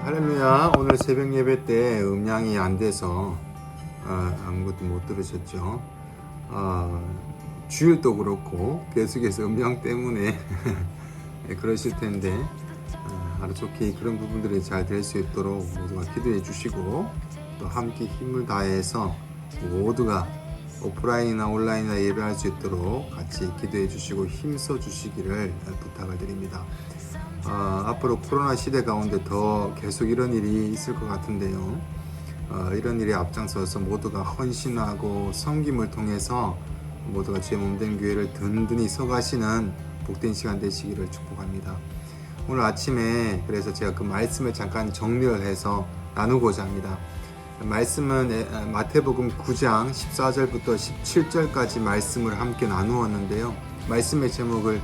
할렐루야. 오늘 새벽 예배 때 음량이 안 돼서 아무것도 못 들으셨죠. 주일도 그렇고 계속해서 음량 때문에 그러실 텐데 하루속히 그런 부분들이 잘 될 수 있도록 모두가 기도해 주시고 또 함께 힘을 다해서 모두가 오프라인이나 온라인이나 예배할 수 있도록 같이 기도해 주시고 힘써 주시기를 부탁을 드립니다. 앞으로 코로나 시대 가운데 더 계속 이런 일이 있을 것 같은데요. 이런 일에 앞장서서 모두가 헌신하고 섬김을 통해서 모두가 주의 몸된 교회를 든든히 서가시는 복된 시간 되시기를 축복합니다. 오늘 아침에 그래서 제가 그 말씀을 잠깐 정리를 해서 나누고자 합니다. 말씀은 마태복음 9장 14절부터 17절까지 말씀을 함께 나누었는데요. 말씀의 제목을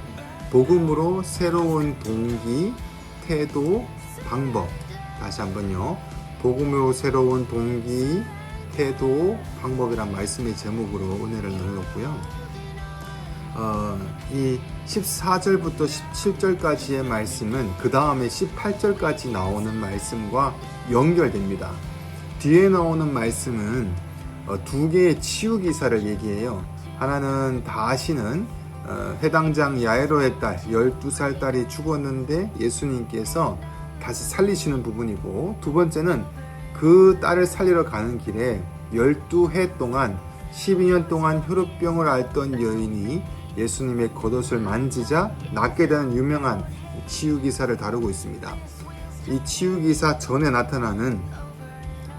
복음으로 새로운 동기, 태도, 방법. 다시 한번요. 복음으로 새로운 동기, 태도, 방법이란 말씀의 제목으로 은혜를 나누었고요. 이 14절부터 17절까지의 말씀은 그 다음에 18절까지 나오는 말씀과 연결됩니다. 뒤에 나오는 말씀은 두 개의 치유 기사를 얘기해요. 하나는 다시는 해당장 야이로의 딸 12살 딸이 죽었는데 예수님께서 다시 살리시는 부분이고, 두 번째는 그 딸을 살리러 가는 길에 12해 동안 12년 동안 혈우병을 앓던 여인이 예수님의 겉옷을 만지자 낫게 되는 유명한 치유기사를 다루고 있습니다. 이 치유기사 전에 나타나는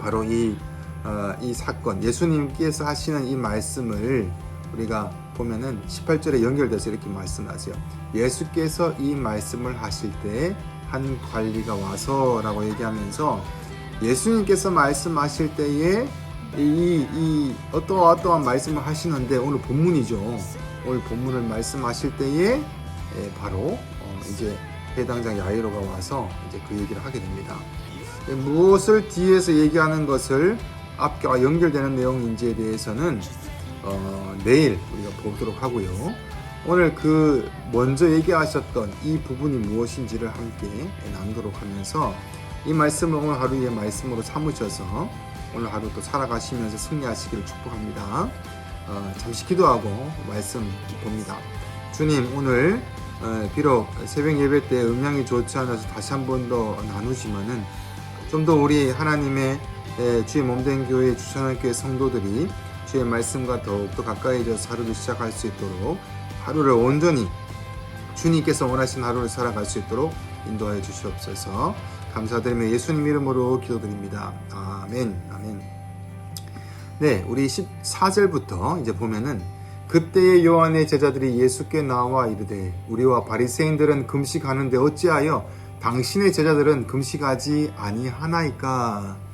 바로 이 사건, 예수님께서 하시는 이 말씀을 우리가 보면은 18절에 연결돼서 이렇게 말씀하세요. 예수께서 이 말씀을 하실 때 한 관리가 와서 라고 얘기하면서, 예수님께서 말씀하실 때에 이 어떠한 말씀을 하시는데, 오늘 본문이죠. 오늘 본문을 말씀하실 때에 바로 이제 해당장 야이로가 와서 이제 그 얘기를 하게 됩니다. 무엇을 뒤에서 얘기하는 것을 앞과 연결되는 내용인지에 대해서는 내일 우리가 보도록 하고요. 오늘 그 먼저 얘기하셨던 이 부분이 무엇인지를 함께 나누도록 하면서 이 말씀을 오늘 하루의 말씀으로 삼으셔서 오늘 하루 또 살아가시면서 승리하시기를 축복합니다. 잠시 기도하고 말씀 봅니다. 주님, 오늘 비록 새벽 예배 때 음향이 좋지 않아서 다시 한 번 더 나누지만은 좀 더 우리 하나님의 주의 몸된 교회 주천학교회 성도들이 주의 말씀과 더욱더 가까이져서 하루를 시작할 수 있도록, 하루를 온전히 주님께서 원하신 하루를 살아갈 수 있도록 인도하여 주시옵소서. 감사드리며 예수님 이름으로 기도드립니다. 아멘. 아멘. 네, 우리 14절부터 이제 보면은, 그때의 요한의 제자들이 예수께 나와 이르되 우리와 바리새인들은 금식하는데 어찌하여 당신의 제자들은 금식하지 아니하나이까?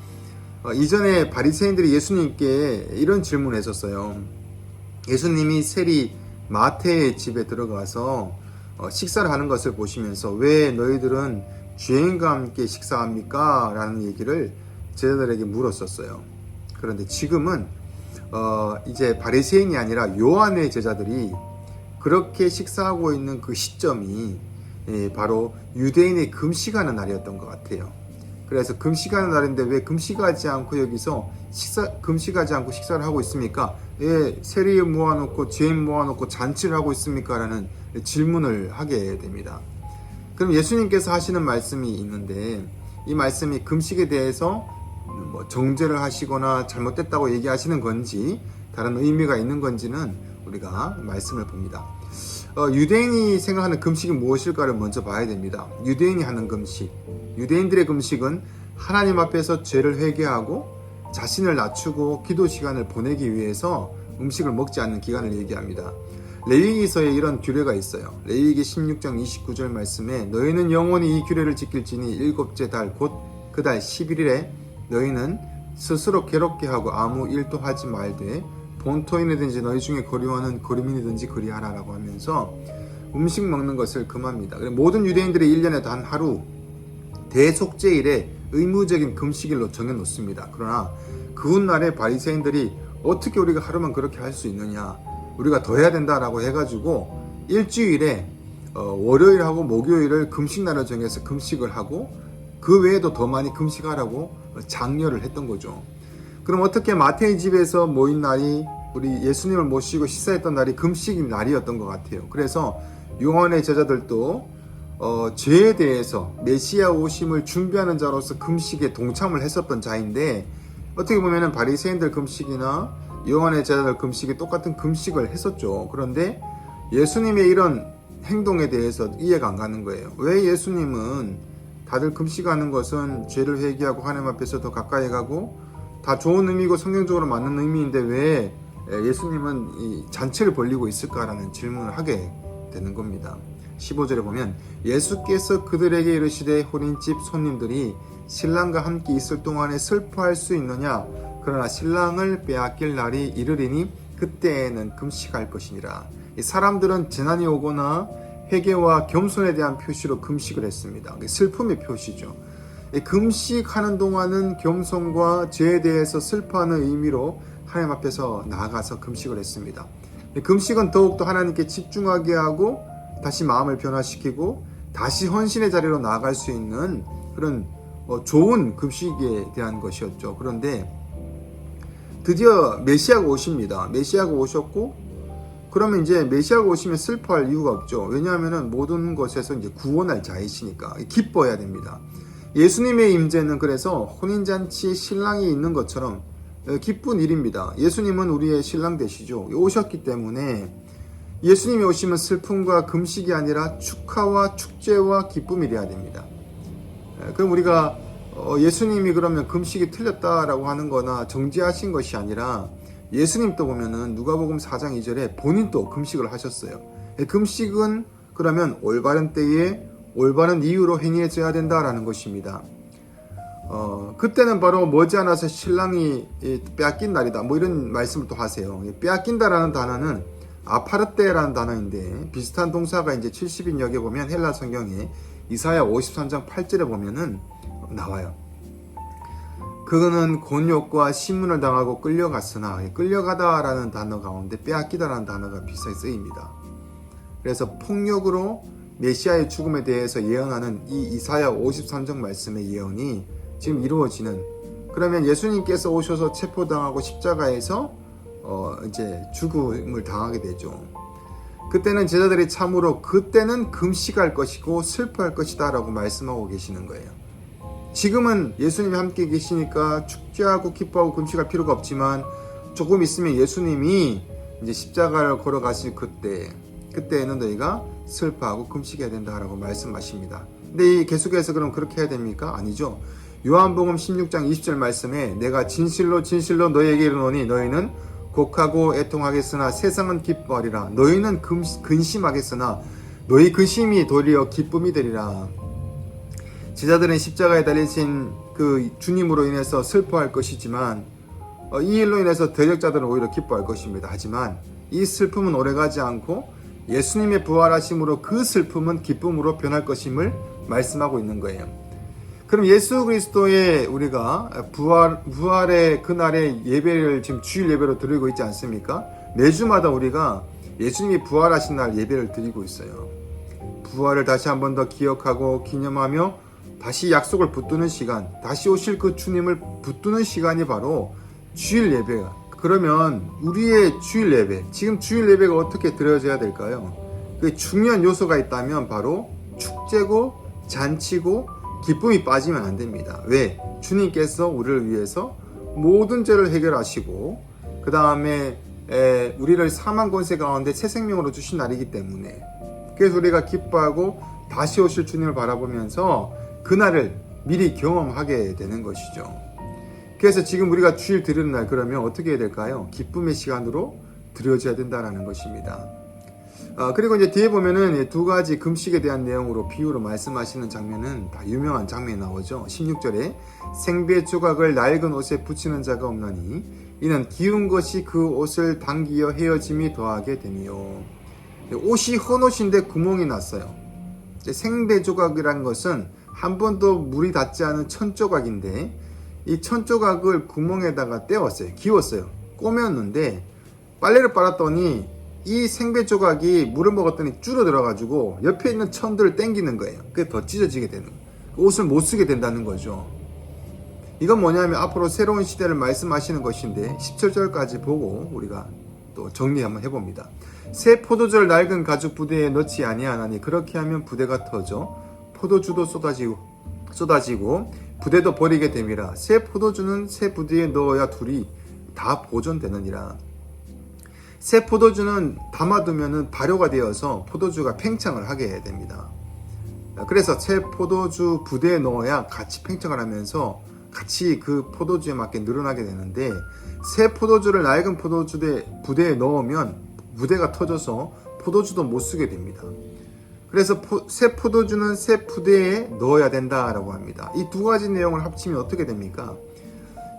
이전에 바리새인들이 예수님께 이런 질문을 했었어요. 예수님이 세리 마태의 집에 들어가서 식사를 하는 것을 보시면서 왜 너희들은 주인과 함께 식사합니까? 라는 얘기를 제자들에게 물었었어요. 그런데 지금은 이제 바리새인이 아니라 요한의 제자들이 그렇게 식사하고 있는 그 시점이 바로 유대인의 금식하는 날이었던 것 같아요. 그래서 금식하는 날인데 왜 금식하지 않고 여기서 금식하지 않고 식사를 하고 있습니까? 왜 세리 모아놓고 죄인 모아놓고 잔치를 하고 있습니까? 라는 질문을 하게 됩니다. 그럼 예수님께서 하시는 말씀이 있는데, 이 말씀이 금식에 대해서 정죄를 하시거나 잘못됐다고 얘기하시는 건지 다른 의미가 있는 건지는 우리가 말씀을 봅니다. 유대인이 생각하는 금식이 무엇일까를 먼저 봐야 됩니다. 유대인이 하는 금식, 유대인들의 금식은 하나님 앞에서 죄를 회개하고 자신을 낮추고 기도 시간을 보내기 위해서 음식을 먹지 않는 기간을 얘기합니다. 레위기서에 이런 규례가 있어요. 레위기 16장 29절 말씀에 너희는 영원히 이 규례를 지킬지니 일곱째 달 곧 그 달 11일에 너희는 스스로 괴롭게 하고 아무 일도 하지 말되 본토인이든지 너희 중에 거류하는 거류민이든지 그리하라 라고 하면서 음식 먹는 것을 금합니다. 모든 유대인들이 1년에 단 하루 대속죄일에 의무적인 금식일로 정해놓습니다. 그러나 그 훗날에 바리새인들이 어떻게 우리가 하루만 그렇게 할 수 있느냐, 우리가 더 해야 된다라고 해가지고 일주일에 월요일하고 목요일을 금식날을 정해서 금식을 하고 그 외에도 더 많이 금식하라고 장려를 했던 거죠. 그럼 어떻게 마태의 집에서 모인 날이 우리 예수님을 모시고 식사했던 날이 금식 날이었던 것 같아요. 그래서 요한의 제자들도 죄에 대해서 메시아 오심을 준비하는 자로서 금식에 동참을 했었던 자인데, 어떻게 보면 바리새인들 금식이나 요한의 제자들 금식이 똑같은 금식을 했었죠. 그런데 예수님의 이런 행동에 대해서 이해가 안 가는 거예요. 왜 예수님은 다들 금식하는 것은 죄를 회개하고 하나님 앞에서 더 가까이 가고 다 좋은 의미고 성경적으로 맞는 의미인데 왜 예수님은 이 잔치를 벌리고 있을까라는 질문을 하게 되는 겁니다. 15절에 보면 예수께서 그들에게 이르시되 혼인집 손님들이 신랑과 함께 있을 동안에 슬퍼할 수 있느냐, 그러나 신랑을 빼앗길 날이 이르리니 그때에는 금식할 것이니라. 이 사람들은 재난이 오거나 회개와 겸손에 대한 표시로 금식을 했습니다. 슬픔의 표시죠. 금식하는 동안은 겸손과 죄에 대해서 슬퍼하는 의미로 하나님 앞에서 나아가서 금식을 했습니다. 금식은 더욱더 하나님께 집중하게 하고 다시 마음을 변화시키고 다시 헌신의 자리로 나아갈 수 있는 그런 좋은 금식에 대한 것이었죠. 그런데 드디어 메시아가 오십니다. 메시아가 오셨고, 그러면 이제 메시아가 오시면 슬퍼할 이유가 없죠. 왜냐하면 모든 것에서 이제 구원할 자이시니까 기뻐해야 됩니다. 예수님의 임재는 그래서 혼인잔치에 신랑이 있는 것처럼 기쁜 일입니다. 예수님은 우리의 신랑 되시죠. 오셨기 때문에 예수님이 오시면 슬픔과 금식이 아니라 축하와 축제와 기쁨이 돼야 됩니다. 그럼 우리가 예수님이 그러면 금식이 틀렸다라고 하는 거나 정지하신 것이 아니라, 예수님도 보면은 누가복음 4장 2절에 본인도 금식을 하셨어요. 금식은 그러면 올바른 때에 올바른 이유로 행해져야 된다라는 것입니다. 그때는 바로 머지않아서 신랑이 빼앗긴 날이다, 뭐 이런 말씀을 또 하세요. 빼앗긴다라는 단어는 아파르테라는 단어인데, 비슷한 동사가 이제 70인역에 보면 헬라 성경에 이사야 53장 8절에 보면은 나와요. 그거는 곤욕과 신문을 당하고 끌려갔으나, 끌려가다라는 단어 가운데 빼앗기다라는 단어가 비슷하게 쓰입니다. 그래서 폭력으로 메시아의 죽음에 대해서 예언하는 이 이사야 53장 말씀의 예언이 지금 이루어지는, 그러면 예수님께서 오셔서 체포당하고 십자가에서 이제 죽음을 당하게 되죠. 그때는 제자들이 참으로 그때는 금식할 것이고 슬퍼할 것이다 라고 말씀하고 계시는 거예요. 지금은 예수님이 함께 계시니까 축제하고 기뻐하고 금식할 필요가 없지만, 조금 있으면 예수님이 이제 십자가를 걸어가실 그때에는 너희가 슬퍼하고 금식해야 된다라고 말씀하십니다. 근데 계속해서 그럼 그렇게 해야 됩니까? 아니죠. 요한복음 16장 20절 말씀에 내가 진실로 진실로 너희에게 이르노니 너희는 곡하고 애통하겠으나 세상은 기뻐하리라. 너희는 근심하겠으나 너희 근심이 도리어 기쁨이 되리라. 제자들은 십자가에 달리신 그 주님으로 인해서 슬퍼할 것이지만, 이 일로 인해서 대적자들은 오히려 기뻐할 것입니다. 하지만 이 슬픔은 오래가지 않고 예수님의 부활하심으로 그 슬픔은 기쁨으로 변할 것임을 말씀하고 있는 거예요. 그럼 예수 그리스도의 우리가 부활의 그날의 예배를 지금 주일 예배로 드리고 있지 않습니까? 매주마다 우리가 예수님이 부활하신 날 예배를 드리고 있어요. 부활을 다시 한 번 더 기억하고 기념하며 다시 약속을 붙드는 시간, 다시 오실 그 주님을 붙드는 시간이 바로 주일 예배야. 그러면 우리의 주일 예배, 지금 주일 예배가 어떻게 드려져야 될까요? 그 중요한 요소가 있다면 바로 축제고 잔치고 기쁨이 빠지면 안 됩니다. 왜? 주님께서 우리를 위해서 모든 죄를 해결하시고 그 다음에 우리를 사망 권세 가운데 새 생명으로 주신 날이기 때문에, 그래서 우리가 기뻐하고 다시 오실 주님을 바라보면서 그날을 미리 경험하게 되는 것이죠. 그래서 지금 우리가 주일 드리는 날, 그러면 어떻게 해야 될까요? 기쁨의 시간으로 드려져야 된다는 것입니다. 그리고 이제 뒤에 보면은 두 가지 금식에 대한 내용으로 비유로 말씀하시는 장면은 다 유명한 장면이 나오죠. 16절에 생배 조각을 낡은 옷에 붙이는 자가 없나니 이는 기운 것이 그 옷을 당기어 헤어짐이 더하게 되며, 옷이 헌 옷인데 구멍이 났어요. 생배 조각이라는 것은 한 번도 물이 닿지 않은 천조각인데, 이 천조각을 구멍에다가 떼었어요. 기웠어요. 꼬매었는데 빨래를 빨았더니 이 생배 조각이 물을 먹었더니 줄어들어가지고 옆에 있는 천들을 땡기는 거예요. 그게 더 찢어지게 되는 거예요. 옷을 못 쓰게 된다는 거죠. 이건 뭐냐면 앞으로 새로운 시대를 말씀하시는 것인데 17절까지 보고 우리가 또 정리 한번 해봅니다. 새 포도주를 낡은 가죽 부대에 넣지 아니하나니 그렇게 하면 부대가 터져 포도주도 쏟아지고 부대도 버리게 됨이라. 새 포도주는 새 부대에 넣어야 둘이 다 보존되느니라. 새 포도주는 담아두면 발효가 되어서 포도주가 팽창을 하게 됩니다. 그래서 새 포도주 부대에 넣어야 같이 팽창을 하면서 같이 그 포도주에 맞게 늘어나게 되는데, 새 포도주를 낡은 부대에 넣으면 부대가 터져서 포도주도 못 쓰게 됩니다. 그래서 새 포도주는 새 부대에 넣어야 된다라고 합니다. 이 두 가지 내용을 합치면 어떻게 됩니까?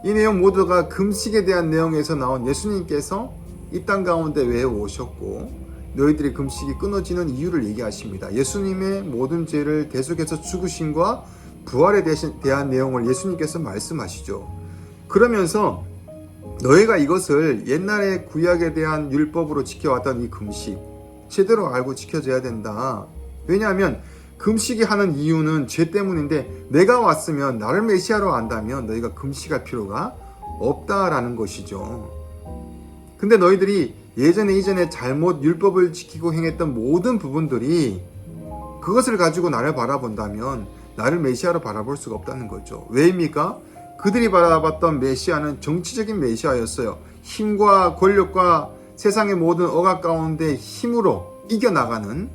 이 내용 모두가 금식에 대한 내용에서 나온 예수님께서 이 땅 가운데 왜 오셨고 너희들의 금식이 끊어지는 이유를 얘기하십니다. 예수님의 모든 죄를 대속해서 죽으심과 부활에 대한 내용을 예수님께서 말씀하시죠. 그러면서 너희가 이것을 옛날에 구약에 대한 율법으로 지켜왔던 이 금식 제대로 알고 지켜져야 된다. 왜냐하면 금식이 하는 이유는 죄 때문인데, 내가 왔으면 나를 메시아로 안다면 너희가 금식할 필요가 없다라는 것이죠. 근데 너희들이 이전에 잘못 율법을 지키고 행했던 모든 부분들이 그것을 가지고 나를 바라본다면 나를 메시아로 바라볼 수가 없다는 거죠. 왜입니까? 그들이 바라봤던 메시아는 정치적인 메시아였어요. 힘과 권력과 세상의 모든 억압 가운데 힘으로 이겨나가는,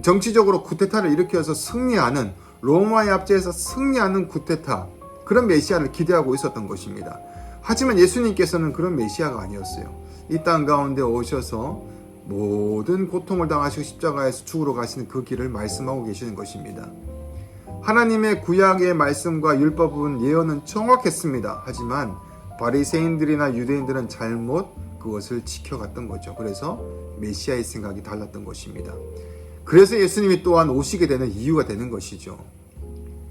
정치적으로 쿠데타를 일으켜서 승리하는, 로마의 압제에서 승리하는 쿠데타, 그런 메시아를 기대하고 있었던 것입니다. 하지만 예수님께서는 그런 메시아가 아니었어요. 이 땅 가운데 오셔서 모든 고통을 당하시고 십자가에서 죽으러 가시는 그 길을 말씀하고 계시는 것입니다. 하나님의 구약의 말씀과 율법은 예언은 정확했습니다. 하지만 바리새인들이나 유대인들은 잘못 그것을 지켜갔던 거죠. 그래서 메시아의 생각이 달랐던 것입니다. 그래서 예수님이 또한 오시게 되는 이유가 되는 것이죠.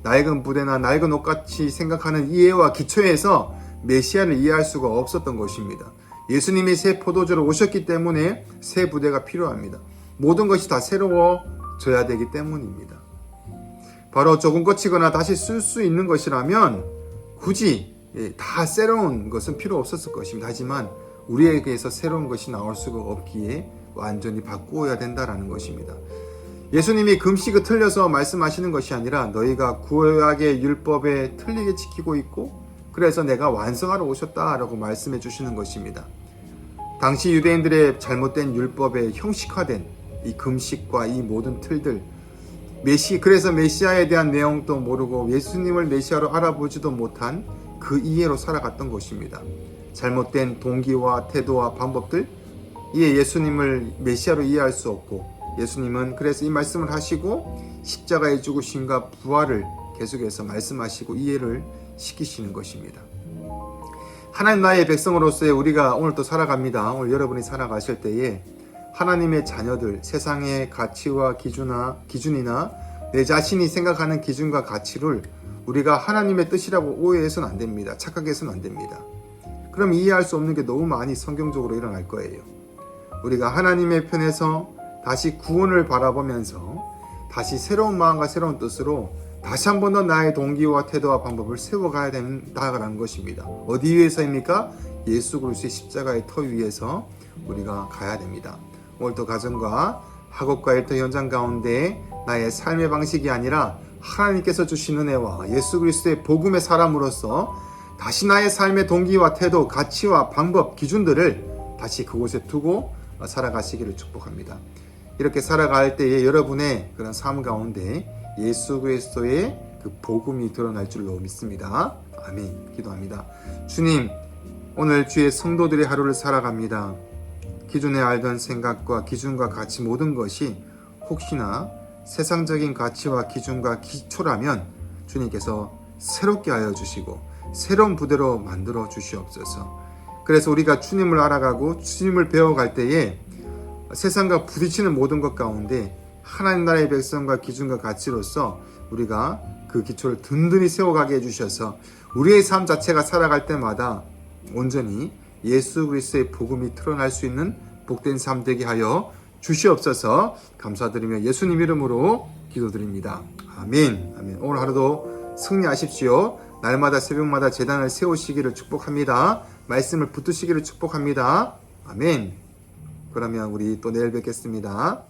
낡은 부대나 낡은 옷같이 생각하는 이해와 기초에서 메시아를 이해할 수가 없었던 것입니다. 예수님이 새 포도주로 오셨기 때문에 새 부대가 필요합니다. 모든 것이 다 새로워져야 되기 때문입니다. 바로 조금 거치거나 다시 쓸 수 있는 것이라면 굳이 다 새로운 것은 필요 없었을 것입니다. 하지만 우리에게서 새로운 것이 나올 수가 없기에 완전히 바꾸어야 된다는 것입니다. 예수님이 금식을 틀려서 말씀하시는 것이 아니라 너희가 구약의 율법에 틀리게 지키고 있고 그래서 내가 완성하러 오셨다라고 말씀해 주시는 것입니다. 당시 유대인들의 잘못된 율법에 형식화된 이 금식과 이 모든 틀들, 그래서 메시아에 대한 내용도 모르고 예수님을 메시아로 알아보지도 못한 그 이해로 살아갔던 것입니다. 잘못된 동기와 태도와 방법들, 이에 예수님을 메시아로 이해할 수 없고, 예수님은 그래서 이 말씀을 하시고 십자가의 죽으심과 부활을 계속해서 말씀하시고 이해를 시키시는 것입니다. 하나님 나라의 백성으로서의 우리가 오늘 또 살아갑니다. 오늘 여러분이 살아가실 때에 하나님의 자녀들, 세상의 가치와 기준이나 내 자신이 생각하는 기준과 가치를 우리가 하나님의 뜻이라고 오해해서는 안 됩니다. 착각해서는 안 됩니다. 그럼 이해할 수 없는 게 너무 많이 성경적으로 일어날 거예요. 우리가 하나님의 편에서 다시 구원을 바라보면서 다시 새로운 마음과 새로운 뜻으로 다시 한 번 더 나의 동기와 태도와 방법을 세워가야 된다는 것입니다. 어디 위해서입니까? 예수 그리스도의 십자가의 터 위에서 우리가 가야 됩니다. 오늘도 가정과 학업과 일터 현장 가운데 나의 삶의 방식이 아니라 하나님께서 주신 은혜와 예수 그리스도의 복음의 사람으로서 다시 나의 삶의 동기와 태도, 가치와 방법, 기준들을 다시 그곳에 두고 살아가시기를 축복합니다. 이렇게 살아갈 때에 여러분의 그런 삶 가운데 예수 그리스도의 그 복음이 드러날 줄로 믿습니다. 아멘. 기도합니다. 주님, 오늘 주의 성도들의 하루를 살아갑니다. 기존에 알던 생각과 기준과 가치 모든 것이 혹시나 세상적인 가치와 기준과 기초라면 주님께서 새롭게 하여 주시고 새로운 부대로 만들어 주시옵소서. 그래서 우리가 주님을 알아가고 주님을 배워갈 때에 세상과 부딪히는 모든 것 가운데 하나님 나라의 백성과 기준과 가치로서 우리가 그 기초를 든든히 세워가게 해주셔서 우리의 삶 자체가 살아갈 때마다 온전히 예수 그리스도의 복음이 드러날 수 있는 복된 삶 되게 하여 주시옵소서. 감사드리며 예수님 이름으로 기도드립니다. 아멘. 아멘. 오늘 하루도 승리하십시오. 날마다 새벽마다 제단을 세우시기를 축복합니다. 말씀을 붙드시기를 축복합니다. 아멘. 그러면 우리 또 내일 뵙겠습니다.